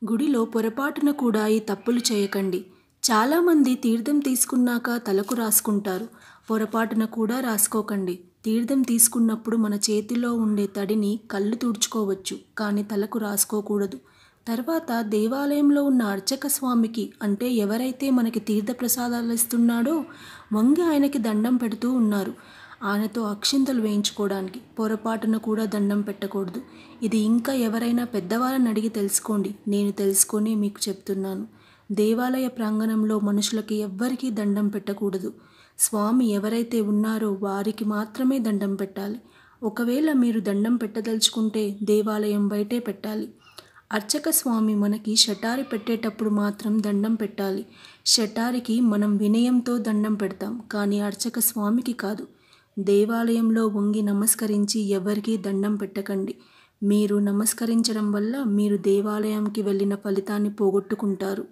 గుడిలో పొరపాటున కూడా ఈ తప్పులు చేయకండి. చాలామంది తీర్థం తీసుకున్నాక తలకు రాసుకుంటారు. పొరపాటున కూడా రాసుకోకండి. తీర్థం తీసుకున్నప్పుడు మన చేతిలో ఉండే తడిని కళ్ళు తుడుచుకోవచ్చు, కానీ తలకు రాసుకోకూడదు. తర్వాత దేవాలయంలో ఉన్న అర్చక స్వామికి, అంటే ఎవరైతే మనకి తీర్థప్రసాదాలు ఇస్తున్నాడో, వంగి ఆయనకి దండం పెడుతూ ఉన్నారు. ఆయనతో అక్షింతలు వేయించుకోవడానికి పొరపాటున కూడా దండం పెట్టకూడదు. ఇది ఇంకా ఎవరైనా పెద్దవాళ్ళని అడిగి తెలుసుకోండి. నేను తెలుసుకొని మీకు చెప్తున్నాను. దేవాలయ ప్రాంగణంలో మనుషులకి ఎవ్వరికీ దండం పెట్టకూడదు. స్వామి ఎవరైతే ఉన్నారో వారికి మాత్రమే దండం పెట్టాలి. ఒకవేళ మీరు దండం పెట్టదలుచుకుంటే దేవాలయం బయటే పెట్టాలి. అర్చక స్వామి మనకి షటారి పెట్టేటప్పుడు మాత్రం దండం పెట్టాలి. షటారికి మనం వినయంతో దండం పెడతాం, కానీ అర్చక స్వామికి కాదు. దేవాలయంలో వంగి నమస్కరించి ఎవరికీ దండం పెట్టకండి. మీరు నమస్కరించడం వల్ల మీరు దేవాలయంకి వెళ్ళిన ఫలితాన్ని పోగొట్టుకుంటారు.